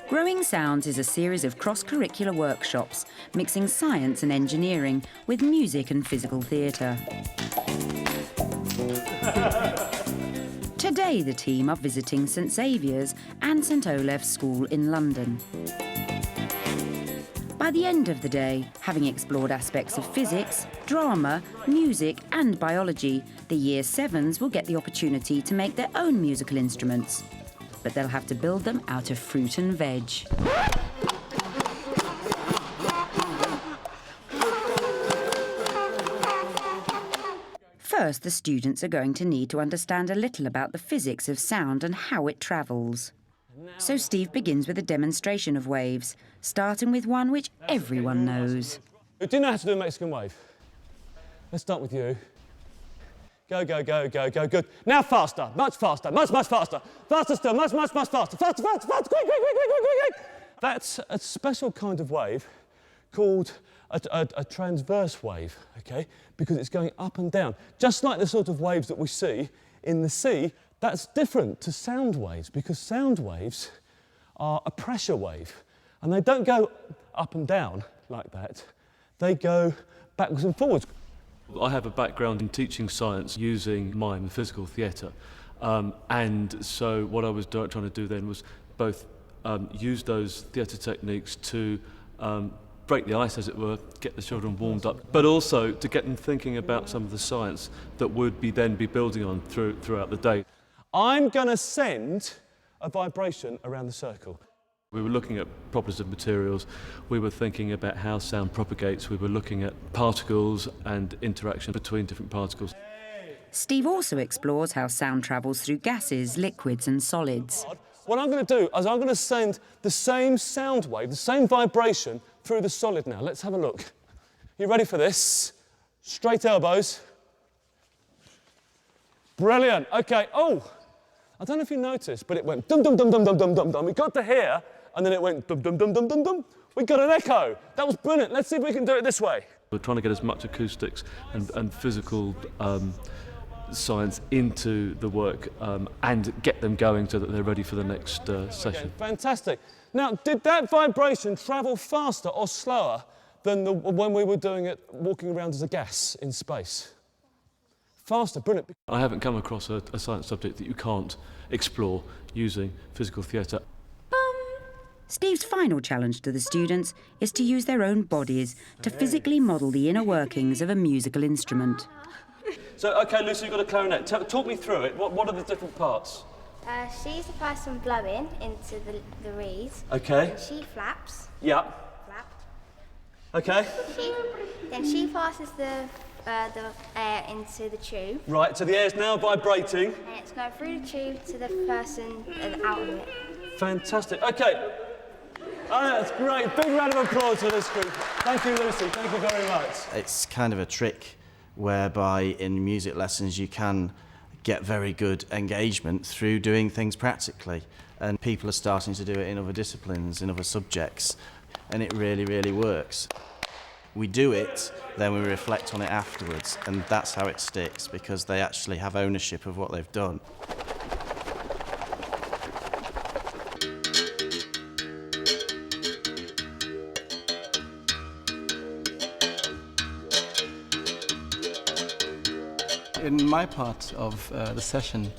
Growing Sounds is a series of cross-curricular workshops mixing science and engineering with music and physical theatre. Today the team are visiting St Saviour's and St Olaf's School in London. By the end of the day, having explored aspects of physics, drama, music and biology, the Year 7s will get the opportunity to make their own musical instruments. But they'll have to build them out of fruit and veg. First, the students are going to need to understand a little about the physics of sound and how it travels. So Steve begins with a demonstration of waves, starting with one which everyone knows. Do you know how to do a Mexican wave? Let's start with you. Go, go, go, go, go, good. Now faster, much faster, much, much faster. Faster still, much, much, much faster. Faster, faster, faster, quick, quick, quick, quick, quick, quick, quick. That's a special kind of wave called a transverse wave, okay? Because it's going up and down. Just like the sort of waves that we see in the sea, that's different to sound waves because sound waves are a pressure wave. And they don't go up and down like that. They go backwards and forwards. I have a background in teaching science using mime and physical theatre, and so what I was trying to do then was both use those theatre techniques to break the ice, as it were, get the children warmed up, but also to get them thinking about some of the science that would then be building on throughout the day. I'm going to send a vibration around the circle. We were looking at properties of materials, we were thinking about how sound propagates, we were looking at particles and interaction between different particles. Steve also explores how sound travels through gases, liquids and solids. What I'm going to do is I'm going to send the same sound wave, the same vibration through the solid now. Let's have a look. You ready for this? Straight elbows. Brilliant. Okay. Oh, I don't know if you noticed, but it went dum dum dum dum dum dum dum dum. We got to here, and then it went dum dum dum dum dum dum. We got an echo. That was brilliant. Let's see if we can do it this way. We're trying to get as much acoustics and physical science into the work and get them going so that they're ready for the next session. Okay, fantastic. Now, did that vibration travel faster or slower than when we were doing it walking around as a gas in space? Faster, brilliant. I haven't come across a science subject that you can't explore using physical theatre. Steve's final challenge to the students is to use their own bodies to physically model the inner workings of a musical instrument. So, OK, Lucy, you've got a clarinet. Talk me through it. What are the different parts? She's the person blowing into the reeds. OK. And she flaps. Yeah. Flap. OK. Then she passes the air into the tube. Right, so the air's now vibrating. And it's going through the tube to the person out of it. Fantastic. OK. Oh, that's great. Big round of applause for this group. Thank you, Lucy. Thank you very much. It's kind of a trick whereby in music lessons you can get very good engagement through doing things practically. And people are starting to do it in other disciplines, in other subjects, and it really, really works. We do it, then we reflect on it afterwards, and that's how it sticks, because they actually have ownership of what they've done. In my part of the session,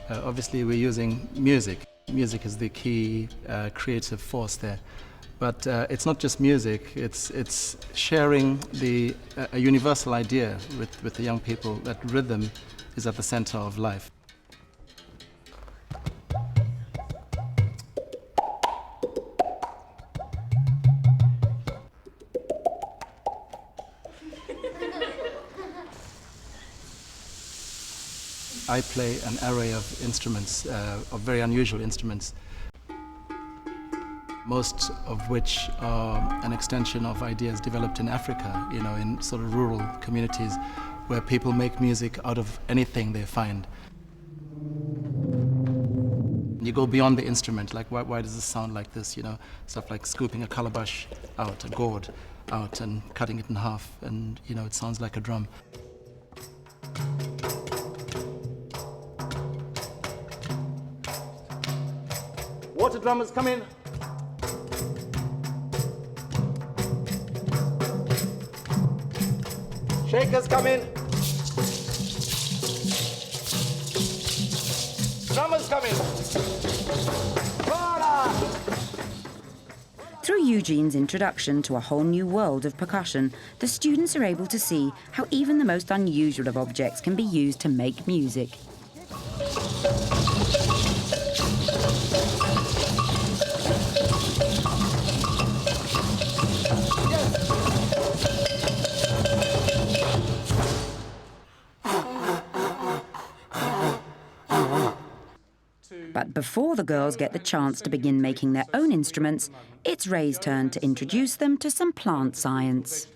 obviously we're using music. Music is the key creative force there. But it's not just music, it's sharing a universal idea with the young people that rhythm is at the center of life. I play an array of instruments, of very unusual instruments, most of which are an extension of ideas developed in Africa, you know, in sort of rural communities where people make music out of anything they find. You go beyond the instrument, like why does this sound like this, you know, stuff like scooping a calabash out, a gourd out and cutting it in half, and, you know, it sounds like a drum. Water drummers, come in. Shakers, come in. Drummers, come in. Through Eugene's introduction to a whole new world of percussion, the students are able to see how even the most unusual of objects can be used to make music. But before the girls get the chance to begin making their own instruments, it's Ray's turn to introduce them to some plant science.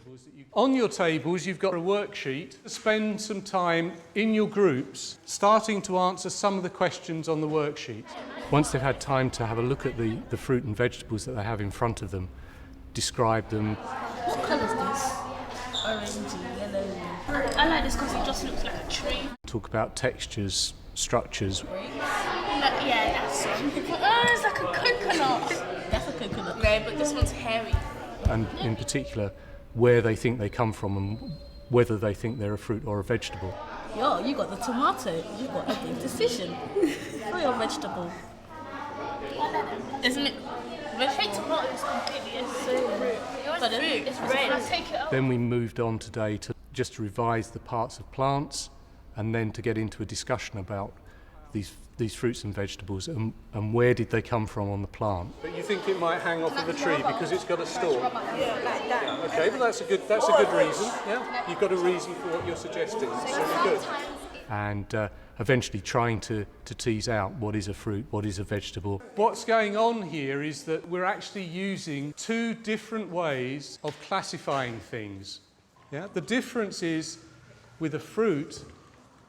On your tables, you've got a worksheet. Spend some time in your groups starting to answer some of the questions on the worksheet. Once they've had time to have a look at the fruit and vegetables that they have in front of them, describe them. What colour is this? Orangey, yellow. I like this because it just looks like a tree. Talk about textures, structures. Yeah, that's oh, it's like a coconut. That's a coconut. Yeah, but this one's hairy. And in particular, where they think they come from and whether they think they're a fruit or a vegetable. Yo, you got the tomato. You got a big decision for your vegetable. Isn't it? I hate tomato is completely fruit. But it's red. I take it out. Then we moved on today to just revise the parts of plants and then to get into a discussion about these fruits and vegetables and where did they come from on the plant. But you think it might hang off of a tree because it's got a stalk? Yeah, like that. Okay, well that's a good reason. Yeah, you've got a reason for what you're suggesting. It's really good. And eventually trying to tease out what is a fruit, what is a vegetable. What's going on here is that we're actually using two different ways of classifying things. Yeah, the difference is with a fruit,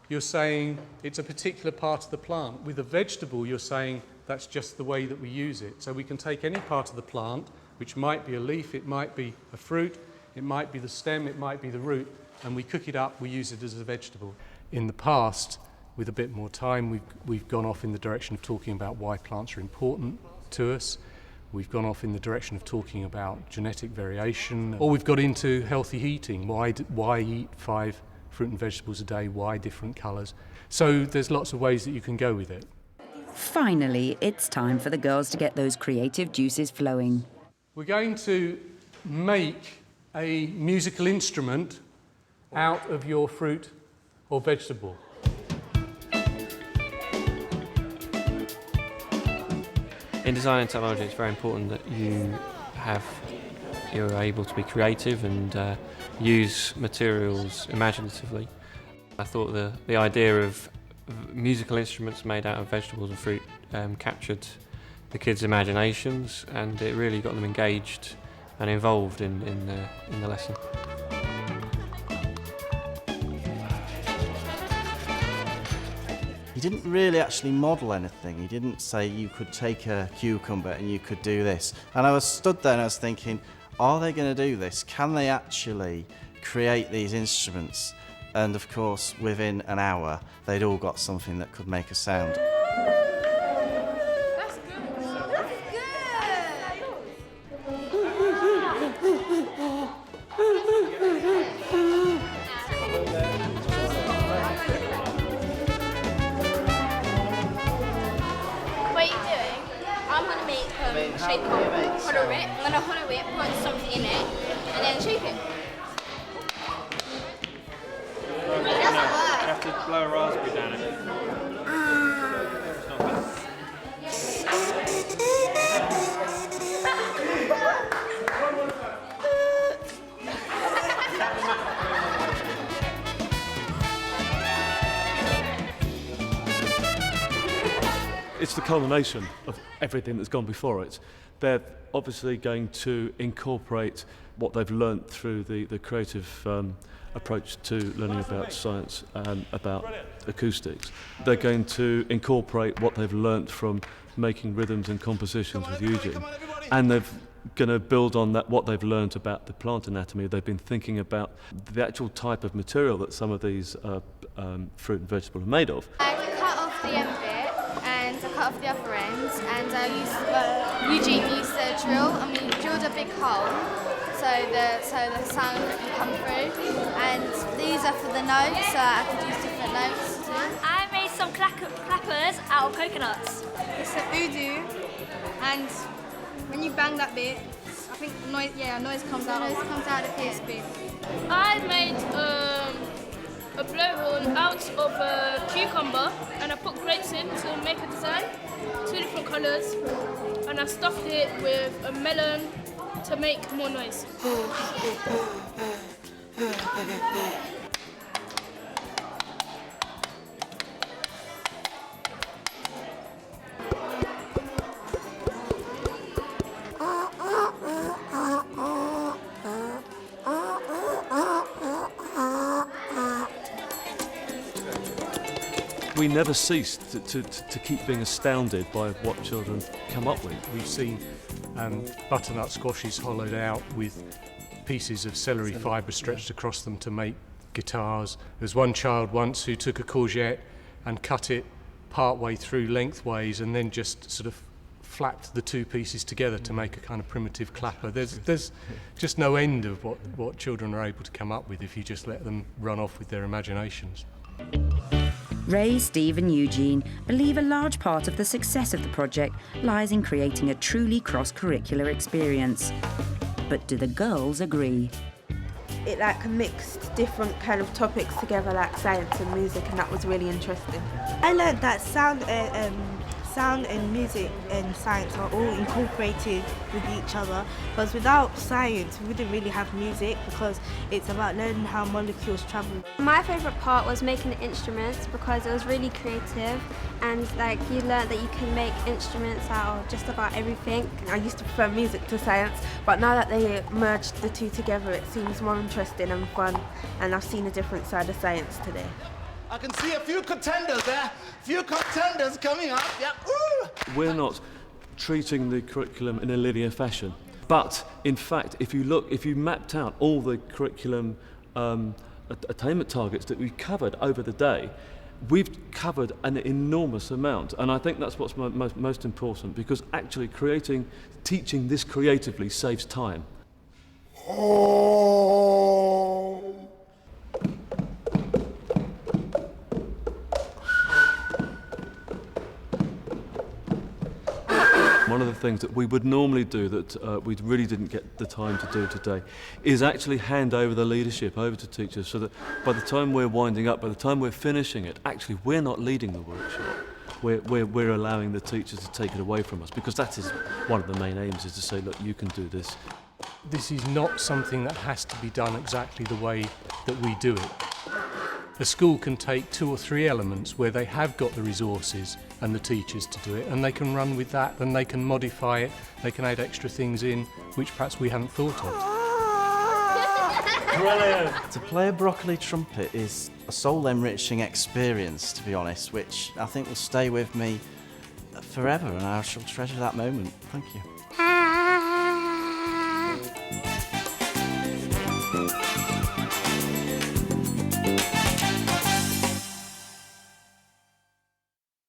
you're saying it's a particular part of the plant. With a vegetable, you're saying that's just the way that we use it. So we can take any part of the plant, which might be a leaf, it might be a fruit, it might be the stem, it might be the root, and we cook it up, we use it as a vegetable. In the past, with a bit more time, we've gone off in the direction of talking about why plants are important to us. We've gone off in the direction of talking about genetic variation, or we've got into healthy eating. Why eat 5 fruit and vegetables a day, why different colours? So there's lots of ways that you can go with it. Finally, it's time for the girls to get those creative juices flowing. We're going to make a musical instrument out of your fruit or vegetable. In design and technology, it's very important that you're able to be creative and use materials imaginatively. I thought the idea of musical instruments made out of vegetables and fruit captured the kids' imaginations, and it really got them engaged and involved in the lesson. He didn't really actually model anything. He didn't say you could take a cucumber and you could do this. And I was stood there and I was thinking, are they going to do this? Can they actually create these instruments? And of course, within an hour, they'd all got something that could make a sound. That's good. That's What are you doing? I'm going to make shape hollow it. I'm going to hollow it, put something in it, and then shape it. You have to blow a raspberry down it. It's the culmination of everything that's gone before it. They're obviously going to incorporate what they've learnt through the creative approach to learning about science and about acoustics. They're going to incorporate what they've learnt from making rhythms and compositions with Eugene, and they're going to build on that what they've learnt about the plant anatomy. They've been thinking about the actual type of material that some of these fruit and vegetables are made of. You cut off the end bit and and I cut off the other ends, and Eugene used the drill, and we drilled a big hole so the sound can come through. And these are for the notes, so I could use different notes too. I made some clappers out of coconuts. It's a voodoo, and when you bang that bit, I think noise comes out. Noise comes out of this bit. I made a blowhorn out of a cucumber, and I put grapes in to make a design, 2 different colours, and I stuffed it with a melon to make more noise. We never cease to keep being astounded by what children come up with. We've seen butternut squashes hollowed out with pieces of celery fibre stretched across them to make guitars. There was one child once who took a courgette and cut it part way through lengthways and then just sort of flapped the 2 pieces together to make a kind of primitive clapper. There's just no end of what children are able to come up with if you just let them run off with their imaginations. Ray, Steve and Eugene believe a large part of the success of the project lies in creating a truly cross-curricular experience. But do the girls agree? It mixed different kind of topics together, like science and music, and that was really interesting. I learned that sound and music and science are all incorporated with each other, because without science we wouldn't really have music, because it's about learning how molecules travel. My favourite part was making the instruments, because it was really creative, and you learnt that you can make instruments out of just about everything. I used to prefer music to science, but now that they merged the two together it seems more interesting and fun, and I've seen a different side of science today. I can see a few contenders there. Few contenders coming up. Yeah. Ooh. We're not treating the curriculum in a linear fashion. But, in fact, if you mapped out all the curriculum attainment targets that we covered over the day, we've covered an enormous amount. And I think that's what's most important, because actually teaching this creatively saves time. One of the things that we would normally do that we really didn't get the time to do today is actually hand over the leadership over to teachers, so that by the time we're winding up, by the time we're finishing it, actually we're not leading the workshop. We're allowing the teachers to take it away from us, because that is one of the main aims, is to say, look, you can do this. This is not something that has to be done exactly the way that we do it. The school can take 2 or 3 elements where they have got the resources and the teachers to do it, and they can run with that, and they can modify it, they can add extra things in which perhaps we haven't thought of. Brilliant. To play a broccoli trumpet is a soul-enriching experience, to be honest, which I think will stay with me forever, and I shall treasure that moment. Thank you.